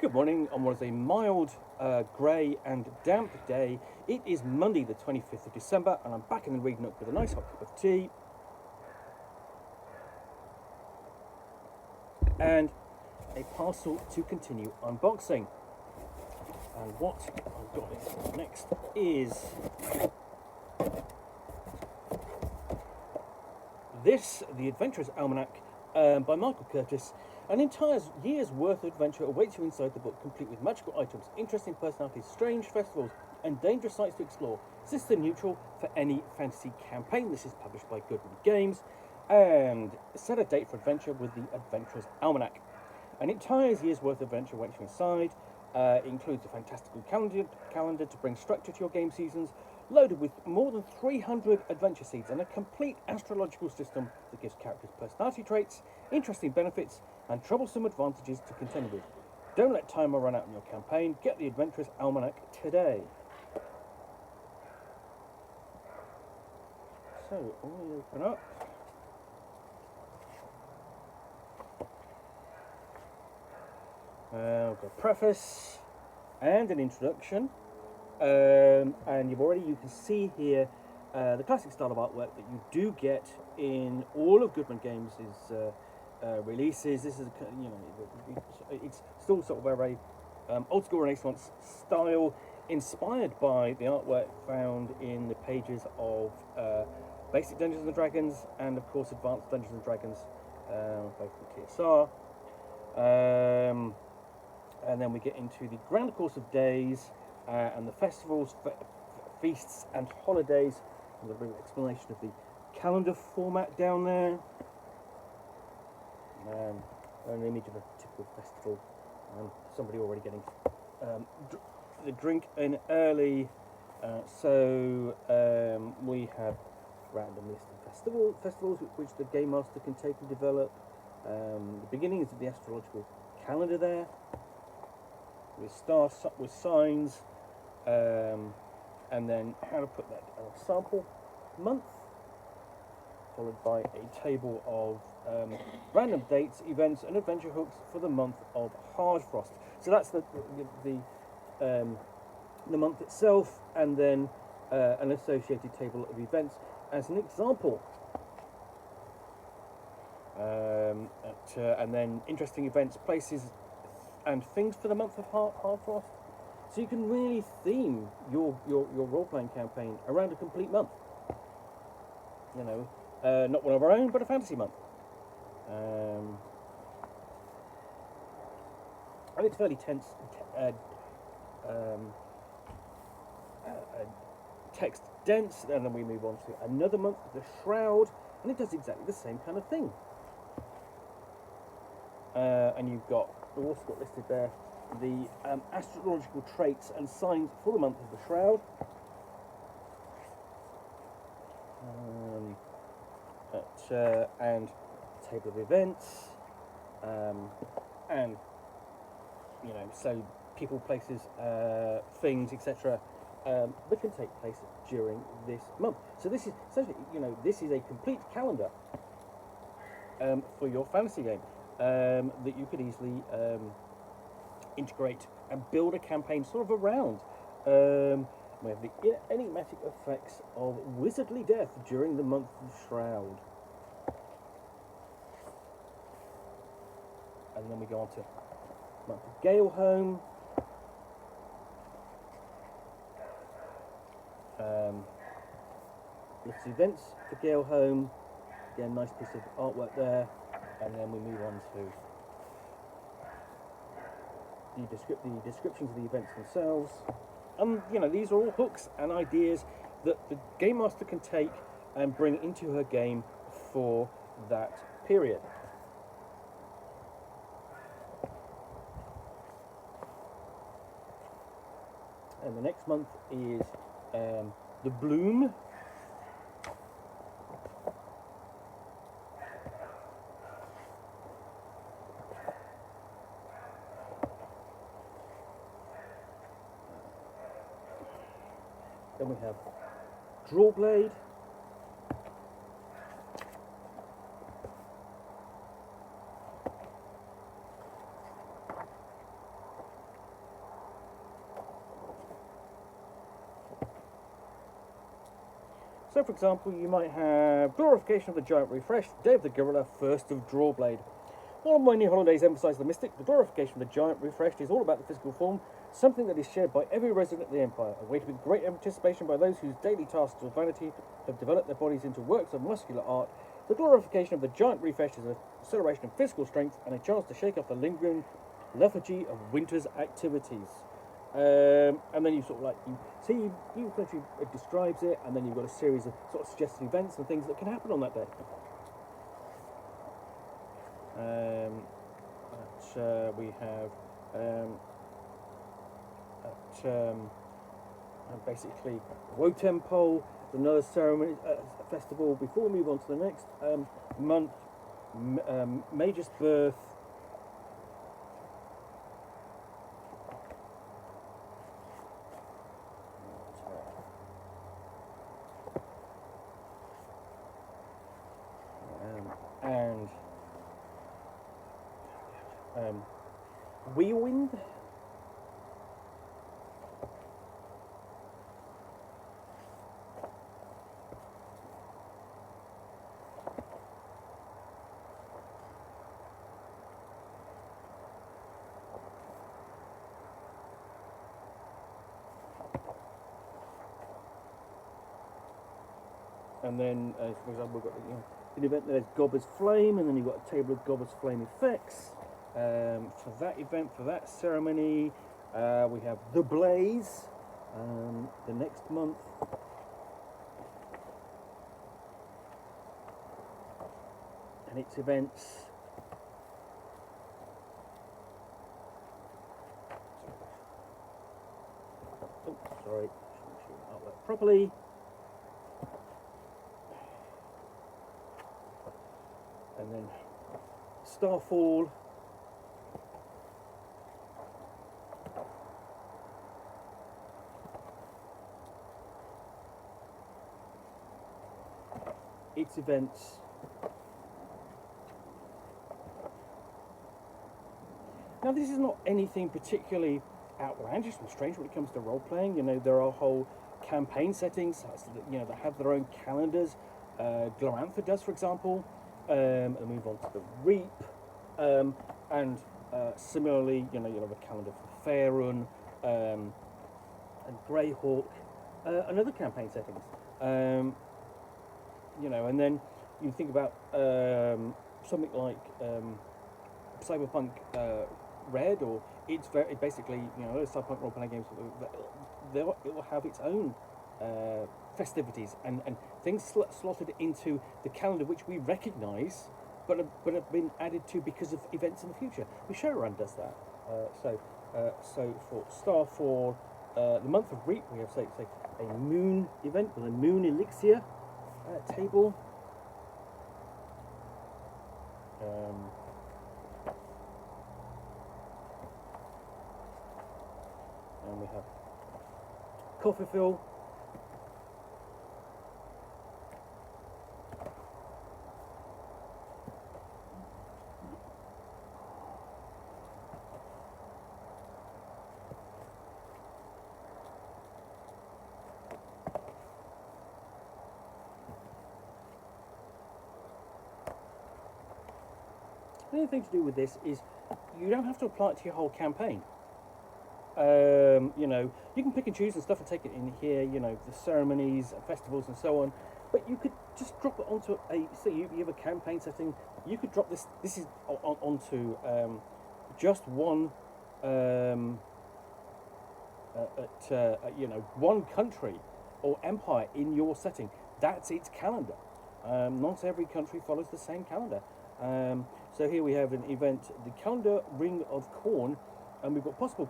Good morning on what is a mild, grey and damp day. It is Monday the 25th of December and I'm back in the reading Nook with a nice hot cup of tea and a parcel to continue unboxing. And what I've got next is this, the Adventurers Almanac by Michael Curtis. An entire year's worth of adventure awaits you inside the book, complete with magical items, interesting personalities, strange festivals, and dangerous sights to explore. System neutral for any fantasy campaign. This is published by Goodman Games and set a date for adventure with the Adventurers Almanac. An entire year's worth of adventure awaits you inside. It includes a fantastical calendar to bring structure to your game seasons, loaded with more than 300 adventure seeds and a complete astrological system that gives characters personality traits, interesting benefits, and troublesome advantages to contend with. Don't let time run out in your campaign. Get the Adventurers Almanac today. So, I'll open up. I've got a preface and an introduction. And you can see here the classic style of artwork that you do get in all of Goodman Games' releases. This is, it's still sort of a very old school Renaissance style, inspired by the artwork found in the pages of basic Dungeons and Dragons and, of course, Advanced Dungeons and Dragons, both from TSR. And then we get into the grand course of days and the festivals, feasts, and holidays. And a brief explanation of the calendar format down there. An image of a typical festival. Somebody already getting the drink in early. We have random list of festivals which the Game Master can take and develop. The beginnings of the astrological calendar there, with stars, with signs, and then how to put that sample month, followed by a table of random dates, events, and adventure hooks for the month of Hard Frost. So that's the month itself, and then an associated table of events as an example. And then interesting events, places, and things for the month of Hard Frost. So you can really theme your role-playing campaign around a complete month. You know, not one of our own, but a fantasy month. And it's fairly text dense, and then we move on to another month, the Shroud, and it does exactly the same kind of thing. And you've also got listed there the astrological traits and signs for the month of the Shroud. And table of events, and so people, places, things, etc. That can take place during this month. So this is essentially, this is a complete calendar for your fantasy game that you could easily integrate and build a campaign sort of around. We have the enigmatic effects of wizardly death during the month of Shroud. And then we go on to month of Galehome. List of events for Galehome. Again, nice piece of artwork there. And then we move on to the descriptions of the events themselves. These are all hooks and ideas that the Game Master can take and bring into her game for that period. And the next month is the Bloom. Then we have Drawblade. So, for example, you might have Glorification of the Giant Refresh, Day of the Gorilla, First of Drawblade. While many holidays emphasise the mystic, the Glorification of the Giant Refreshed is all about the physical form, something that is shared by every resident of the Empire, awaited with great anticipation by those whose daily tasks of vanity have developed their bodies into works of muscular art. The Glorification of the Giant Refresh is a celebration of physical strength and a chance to shake off the lingering lethargy of winter's activities. And then you sort of like, you actually it describes it, and then you've got a series of sort of suggested events and things that can happen on that day. We have basically Wotempo, another ceremony, festival. Before we move on to the next month, Mage's Birth. And Wheelwind. And then, for example, we've got an event there's Gobber's Flame, and then you've got a table of Gobber's Flame effects. For that event, for that ceremony, we have The Blaze the next month. And its events. Oh, sorry, should make that properly. And then Starfall. Its events. Now, this is not anything particularly outlandish and strange when it comes to role playing. You know, there are whole campaign settings, that have their own calendars. Glorantha does, for example. And move on to the Reap, and similarly, you'll have a calendar for Faerun, and Greyhawk, and other campaign settings. And then you think about something like Cyberpunk Red, or it's basically, those Cyberpunk role-playing games, it will have its own festivities and things slotted into the calendar which we recognise, but have been added to because of events in the future. The Shadowrun does that. So for Starfall, the month of Reap, we have say a moon event with a moon elixir table. And we have Coffeefill. The only thing to do with this is you don't have to apply it to your whole campaign. You can pick and choose and stuff and take it in here, the ceremonies, festivals and so on, but you could just drop it onto say you have a campaign setting, you could drop this is onto just one, one country or empire in your setting. That's its calendar. Not every country follows the same calendar. So here we have an event, the Calendar Ring of Corn, and we've got possible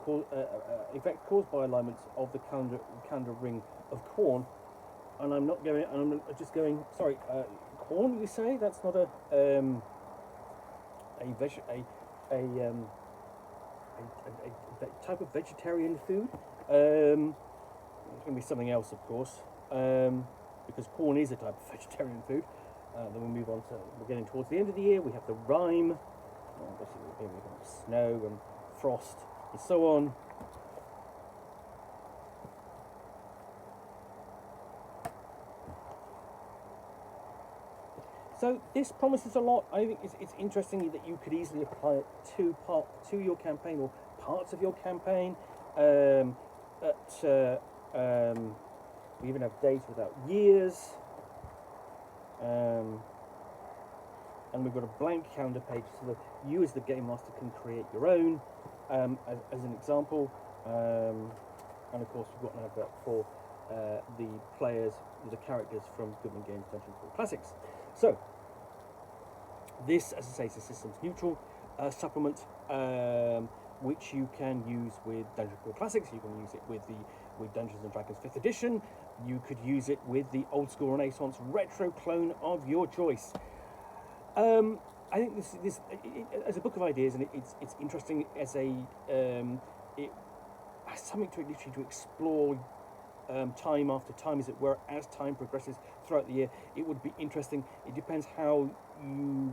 effect caused by alignments of the calendar Ring of Corn. And I'm just going. Sorry, corn. You say that's not a type of vegetarian food. It's going to be something else, of course, because corn is a type of vegetarian food. Then we move on to, we're getting towards the end of the year, we have the Rime, here we have snow and frost and so on. So this promises a lot. I think it's interesting that you could easily apply it to your campaign or parts of your campaign. We even have days without years, and we've got a blank calendar page so that you as the game master can create your own, as an example. And of course we've got an advert for the players, the characters from Goodman Games Dungeon Crawl Classics. So this, as I say, is a systems neutral supplement, which you can use with Dungeon Crawl Classics. You can use it with Dungeons and Dragons 5th edition. You could use it with the old school Renaissance retro clone of your choice. I think this as a book of ideas, and it's interesting as a it has something to literally to explore time after time, as it were, as time progresses throughout the year. It would be interesting. It depends how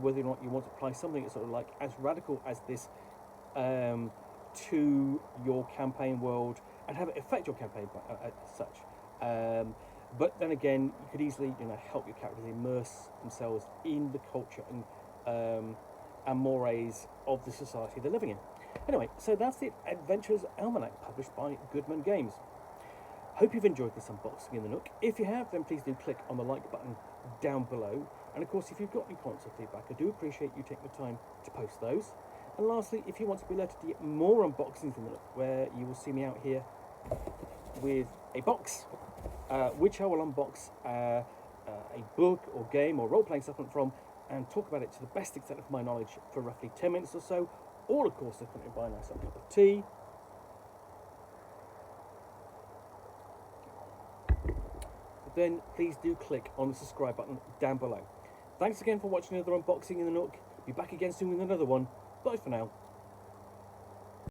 whether or not you want to apply something that's sort of like as radical as this to your campaign world and have it affect your campaign as such. But then again, you could easily, help your characters immerse themselves in the culture and mores of the society they're living in. Anyway, so that's the Adventurers Almanac, published by Goodman Games. Hope you've enjoyed this unboxing in the Nook. If you have, then please do click on the like button down below. And of course, if you've got any comments or feedback, I do appreciate you taking the time to post those. And lastly, if you want to be alerted to get more unboxings in the Nook, where you will see me out here with a box, which I will unbox a book or game or role-playing supplement from, and talk about it to the best extent of my knowledge for roughly 10 minutes or so, all of course accompanied by a nice cup of tea. Then please do click on the subscribe button down below. Thanks again for watching another unboxing in the Nook. Be back again soon with another one. Bye for now.